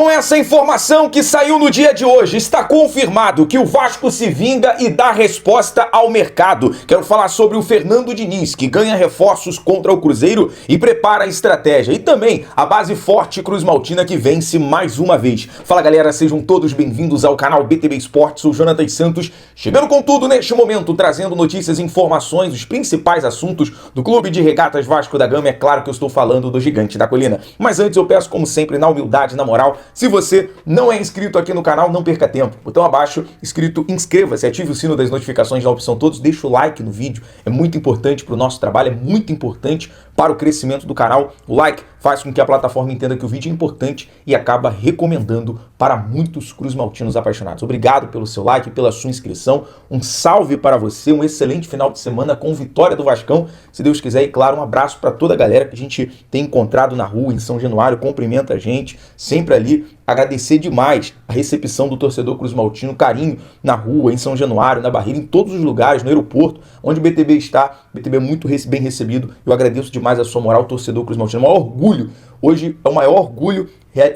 Com essa informação que saiu no dia de hoje, está confirmado que o Vasco se vinga e dá resposta ao mercado. Quero falar sobre o Fernando Diniz, que ganha reforços contra o Cruzeiro e prepara a estratégia. E também a base forte Cruz Maltina, que vence mais uma vez. Fala galera, sejam todos bem-vindos ao canal BTB Esportes, o Jonathan Santos, chegando com tudo neste momento, trazendo notícias e informações, os principais assuntos do Clube de Regatas Vasco da Gama. É claro que eu estou falando do Gigante da Colina. Mas antes eu peço, como sempre, na humildade, na moral, se você não é inscrito aqui no canal, não perca tempo. Botão abaixo, inscrito, inscreva-se, ative o sino das notificações na opção todos, deixa o like no vídeo, é muito importante para o nosso trabalho, é muito importante para o crescimento do canal. O like faz com que a plataforma entenda que o vídeo é importante e acaba recomendando para muitos cruzmaltinos apaixonados. Obrigado pelo seu like, pela sua inscrição, um salve para você, um excelente final de semana com vitória do Vascão, se Deus quiser, e claro, um abraço para toda a galera que a gente tem encontrado na rua, em São Januário, cumprimenta a gente, sempre ali. Agradecer demais a recepção do torcedor cruzmaltino, carinho na rua, em São Januário, na Barreira, em todos os lugares, no aeroporto, onde o BTB está. O BTB é muito bem recebido. Eu agradeço demais a sua moral, torcedor cruzmaltino. É um maior orgulho, hoje é o maior orgulho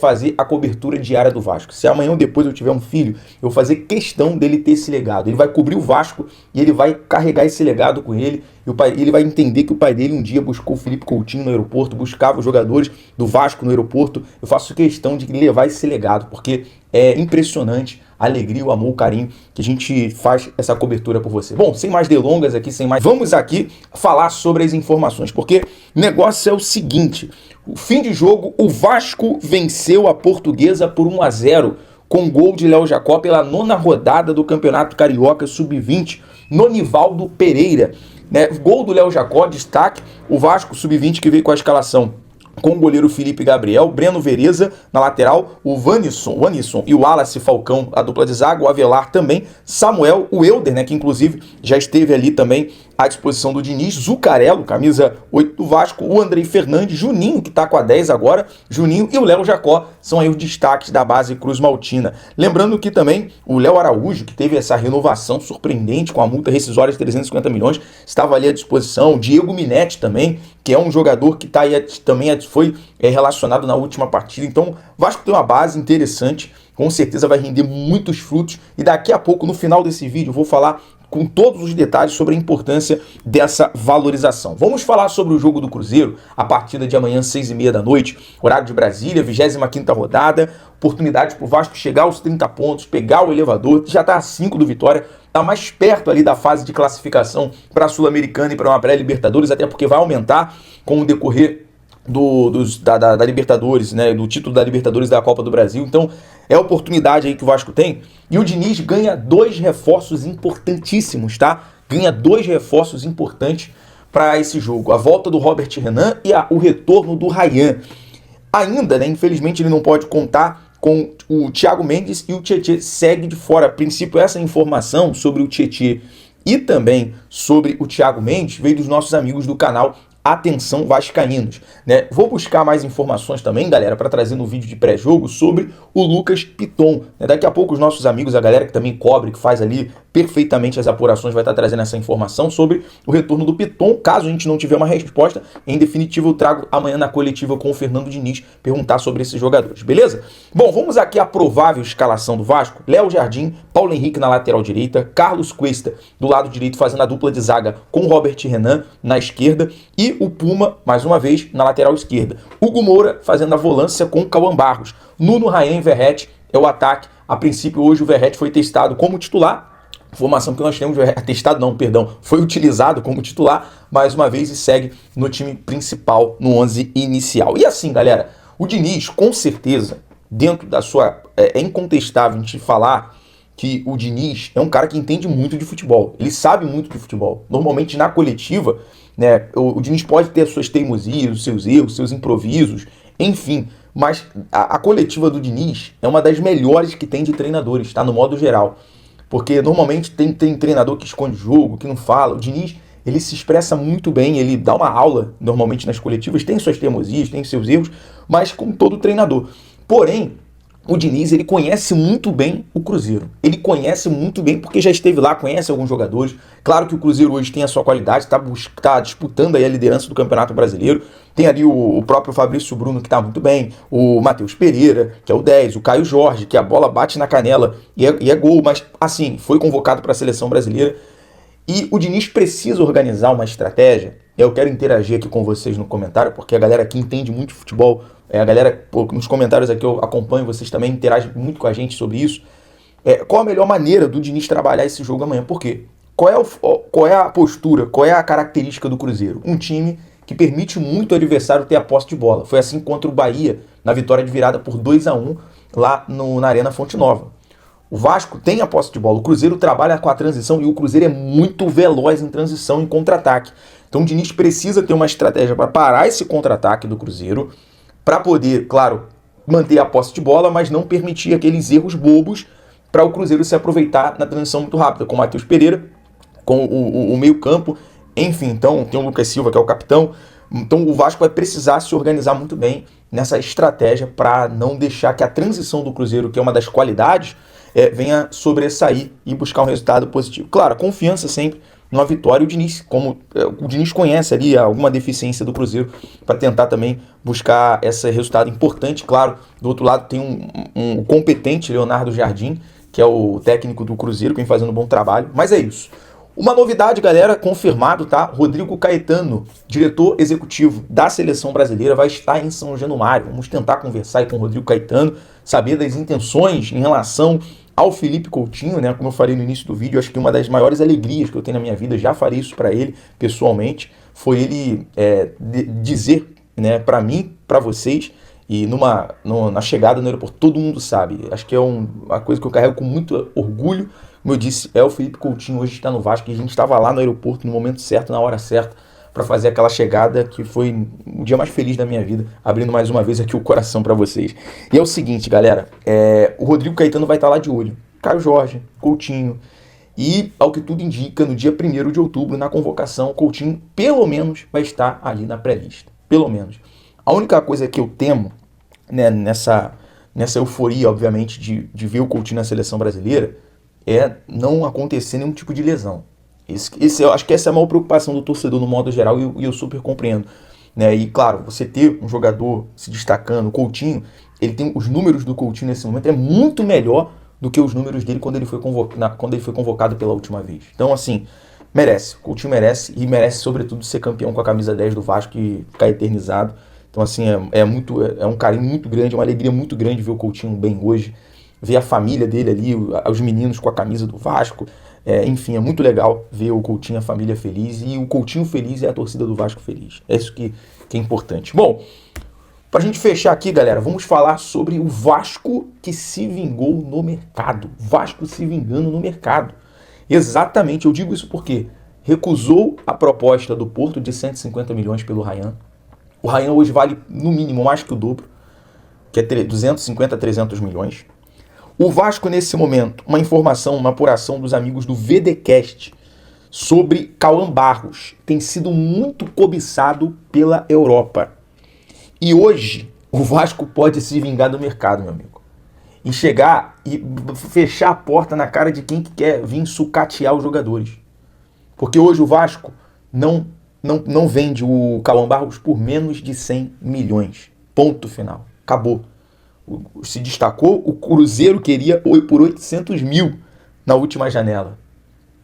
fazer a cobertura diária do Vasco. Se amanhã ou depois eu tiver um filho, eu vou fazer questão dele ter esse legado. Ele vai cobrir o Vasco e ele vai carregar esse legado com ele. Ele vai entender que o pai dele um dia buscou o Felipe Coutinho no aeroporto, buscava os jogadores do Vasco no aeroporto. Eu faço questão de levar esse legado, porque é impressionante a alegria, o amor, o carinho que a gente faz essa cobertura por você. Bom, sem mais delongas aqui, vamos aqui falar sobre as informações, porque o negócio é o seguinte: o fim de jogo, o Vasco venceu a Portuguesa por 1-0, com gol de Léo Jacó pela 9ª rodada do Campeonato Carioca Sub-20, no Nivaldo Pereira. Gol do Léo Jacó, destaque, o Vasco Sub-20 que veio com a escalação com o goleiro Felipe Gabriel, Breno Vereza na lateral, o Wannisson e o Wallace Falcão, a dupla de zaga, o Avelar também, Samuel, o Elder, que inclusive já esteve ali também à disposição do Diniz, Zucarello, camisa 8 do Vasco, o Andrei Fernandes, Juninho, que tá com a 10 agora, Juninho e o Léo Jacó são aí os destaques da base Cruz Maltina. Lembrando que também o Léo Araújo, que teve essa renovação surpreendente com a multa rescisória de 350 milhões, estava ali à disposição, Diego Minetti também, que é um jogador que tá aí, também foi relacionado na última partida. Então, o Vasco tem uma base interessante, com certeza vai render muitos frutos, e daqui a pouco, no final desse vídeo, eu vou falar com todos os detalhes sobre a importância dessa valorização. Vamos falar sobre o jogo do Cruzeiro, a partida de amanhã, 6h30 da noite, horário de Brasília, 25ª rodada, oportunidade para o Vasco chegar aos 30 pontos, pegar o elevador, já está a 5 do Vitória, está mais perto ali da fase de classificação para a Sul-Americana e para uma pré-Libertadores, até porque vai aumentar com o decorrer da Libertadores, do título da Libertadores da Copa do Brasil. Então é a oportunidade aí que o Vasco tem, e o Diniz ganha 2 reforços importantíssimos, tá? Ganha 2 reforços importantes para esse jogo, a volta do Robert Renan e o retorno do Ryan. Ainda, infelizmente ele não pode contar com o Thiago Mendes, e o Tietê segue de fora. A princípio, essa informação sobre o Tietê e também sobre o Thiago Mendes veio dos nossos amigos do canal Atenção Vascaínos, Vou buscar mais informações também, galera, para trazer no vídeo de pré-jogo sobre o Lucas Piton. Daqui a pouco os nossos amigos, a galera que também cobre, que faz ali perfeitamente as apurações, vai estar trazendo essa informação sobre o retorno do Piton. Caso a gente não tiver uma resposta, em definitivo eu trago amanhã na coletiva com o Fernando Diniz perguntar sobre esses jogadores, beleza? Bom, vamos aqui à provável escalação do Vasco. Léo Jardim, Paulo Henrique na lateral direita, Carlos Cuesta do lado direito fazendo a dupla de zaga com Robert Renan na esquerda, e o Puma, mais uma vez, na lateral esquerda. Hugo Moura fazendo a volância com Cauã Barros. Nuno, Ryan e Verratti é o ataque. A princípio, hoje o Verratti foi testado como titular. Informação que nós temos, foi utilizado como titular mais uma vez e segue no time principal, no 11 inicial. E assim, galera, o Diniz, com certeza, dentro da sua... É incontestável a gente falar que o Diniz é um cara que entende muito de futebol. Ele sabe muito de futebol. Normalmente, na coletiva, o Diniz pode ter as suas teimosias, os seus erros, seus improvisos, enfim, mas a coletiva do Diniz é uma das melhores que tem de treinadores, tá? No modo geral. Porque normalmente tem treinador que esconde o jogo, que não fala. O Diniz, ele se expressa muito bem, ele dá uma aula normalmente nas coletivas, tem suas teimosias, tem seus erros, mas como todo treinador. Porém, o Diniz, ele conhece muito bem o Cruzeiro. Ele conhece muito bem porque já esteve lá, conhece alguns jogadores. Claro que o Cruzeiro hoje tem a sua qualidade, tá disputando aí a liderança do Campeonato Brasileiro. Tem ali o próprio Fabrício Bruno, que tá muito bem, o Matheus Pereira, que é o 10, o Caio Jorge, que a bola bate na canela e é gol, mas assim, foi convocado para a seleção brasileira. E o Diniz precisa organizar uma estratégia. Eu quero interagir aqui com vocês no comentário, porque a galera aqui entende muito futebol. A galera, nos comentários aqui eu acompanho, vocês também interagem muito com a gente sobre isso. Qual a melhor maneira do Diniz trabalhar esse jogo amanhã? Por quê? Qual é a postura, qual é a característica do Cruzeiro? Um time que permite muito o adversário ter a posse de bola. Foi assim contra o Bahia, na vitória de virada por 2-1 lá na Arena Fonte Nova. O Vasco tem a posse de bola, o Cruzeiro trabalha com a transição e o Cruzeiro é muito veloz em transição, em contra-ataque. Então o Diniz precisa ter uma estratégia para parar esse contra-ataque do Cruzeiro, para poder, claro, manter a posse de bola, mas não permitir aqueles erros bobos para o Cruzeiro se aproveitar na transição muito rápida, com o Matheus Pereira, com o meio-campo, enfim. Então tem o Lucas Silva, que é o capitão. Então o Vasco vai precisar se organizar muito bem nessa estratégia para não deixar que a transição do Cruzeiro, que é uma das qualidades, venha sobressair e buscar um resultado positivo. Claro, confiança sempre numa vitória. O Diniz conhece ali alguma deficiência do Cruzeiro para tentar também buscar esse resultado importante. Claro, do outro lado tem um competente Leonardo Jardim, que é o técnico do Cruzeiro, que vem fazendo um bom trabalho. Mas é isso. Uma novidade, galera, confirmado, tá? Rodrigo Caetano, diretor executivo da Seleção Brasileira, vai estar em São Januário. Vamos tentar conversar aí com o Rodrigo Caetano, saber das intenções em relação ao Felipe Coutinho, né? Como eu falei no início do vídeo, acho que uma das maiores alegrias que eu tenho na minha vida, já falei isso para ele pessoalmente, foi ele dizer, né, para mim, para vocês, e na chegada no aeroporto, todo mundo sabe. Acho que é uma coisa que eu carrego com muito orgulho. Como eu disse, o Felipe Coutinho hoje está no Vasco e a gente estava lá no aeroporto no momento certo, na hora certa, para fazer aquela chegada que foi o dia mais feliz da minha vida, abrindo mais uma vez aqui o coração para vocês. E é o seguinte, galera, o Rodrigo Caetano vai estar lá de olho. Caio Jorge, Coutinho, e ao que tudo indica, no dia 1º de outubro, na convocação, Coutinho pelo menos vai estar ali na pré-lista. Pelo menos. A única coisa que eu temo, né, nessa euforia, obviamente, de ver o Coutinho na seleção brasileira, é não acontecer nenhum tipo de lesão. Eu acho que essa é a maior preocupação do torcedor no modo geral e eu super compreendo. Né? E claro, você ter um jogador se destacando, o Coutinho, ele tem os números do Coutinho nesse momento é muito melhor do que os números dele quando ele foi convocado pela última vez. Então, assim, merece. O Coutinho merece e merece, sobretudo, ser campeão com a camisa 10 do Vasco e ficar eternizado. Então, assim, é um carinho muito grande, uma alegria muito grande ver o Coutinho bem hoje. Ver a família dele ali, os meninos com a camisa do Vasco. Enfim, é muito legal ver o Coutinho, a família feliz. E o Coutinho feliz é a torcida do Vasco feliz. É isso que é importante. Bom, pra gente fechar aqui, galera, vamos falar sobre o Vasco que se vingou no mercado. Vasco se vingando no mercado. Exatamente, eu digo isso porque recusou a proposta do Porto de 150 milhões pelo Ryan. O Ryan hoje vale, no mínimo, mais que o dobro, que é 250 a 300 milhões. O Vasco, nesse momento, uma informação, uma apuração dos amigos do VDcast sobre Cauã Barros, tem sido muito cobiçado pela Europa. E hoje, o Vasco pode se vingar do mercado, meu amigo. E chegar e fechar a porta na cara de quem quer vir sucatear os jogadores. Porque hoje o Vasco não vende o Cauã Barros por menos de 100 milhões. Ponto final. Acabou. Se destacou, o Cruzeiro queria por 800 mil na última janela.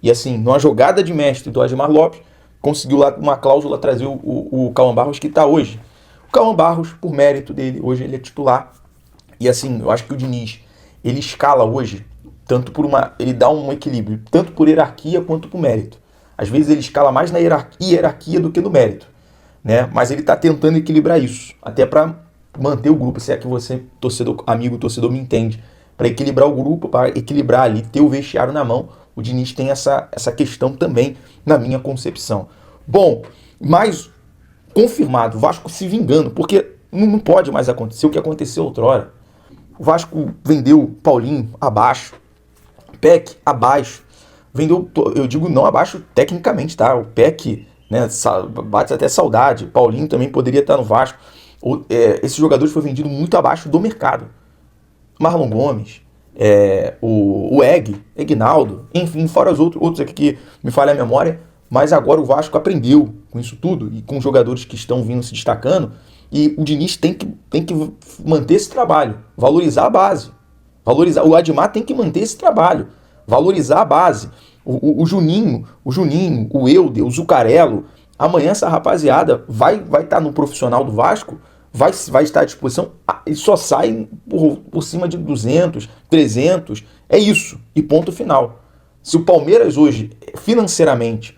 E assim, numa jogada de mestre do Admar Lopes, conseguiu lá uma cláusula trazer o Cauã Barros que está hoje. O Cauã Barros, por mérito dele, hoje ele é titular. E assim, eu acho que o Diniz, ele escala hoje, ele dá um equilíbrio, tanto por hierarquia quanto por mérito. Às vezes ele escala mais na hierarquia do que no mérito, né? Mas ele está tentando equilibrar isso, até para manter o grupo, se é que você, torcedor, me entende. Para equilibrar o grupo, para equilibrar ali, ter o vestiário na mão, o Diniz tem essa questão também, na minha concepção. Bom, mas confirmado, o Vasco se vingando, porque não pode mais acontecer o que aconteceu outrora. O Vasco vendeu Paulinho abaixo, Peck abaixo, vendeu, eu digo não abaixo tecnicamente, tá? O Peck, né, bate até saudade, Paulinho também poderia estar no Vasco. Esses jogadores foram vendidos muito abaixo do mercado. Marlon Gomes, o Egnaldo, enfim, fora os outros aqui que me falha a memória, mas agora o Vasco aprendeu com isso tudo e com os jogadores que estão vindo se destacando, e o Diniz tem que manter esse trabalho, valorizar a base, o Admar tem que manter esse trabalho, valorizar a base, o Juninho, o Euder, o Zucarello, amanhã essa rapaziada vai estar no profissional do Vasco, vai estar à disposição e só sai por cima de 200, 300, é isso, e ponto final. Se o Palmeiras hoje, financeiramente,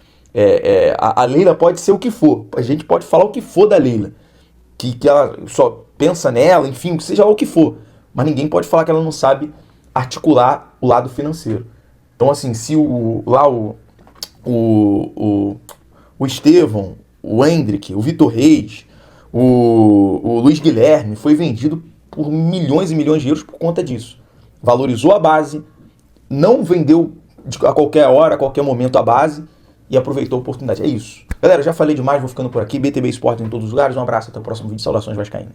a Leila pode ser o que for, a gente pode falar o que for da Leila, que ela só pensa nela, enfim, seja o que for, mas ninguém pode falar que ela não sabe articular o lado financeiro. Então, assim, se o Estevão, o Hendrick, o Vitor Reis, o Luiz Guilherme foi vendido por milhões e milhões de euros por conta disso. Valorizou a base, não vendeu a qualquer hora, a qualquer momento a base e aproveitou a oportunidade. É isso. Galera, já falei demais, vou ficando por aqui. BTB Esporte em todos os lugares. Um abraço, até o próximo vídeo. Saudações vascaínas.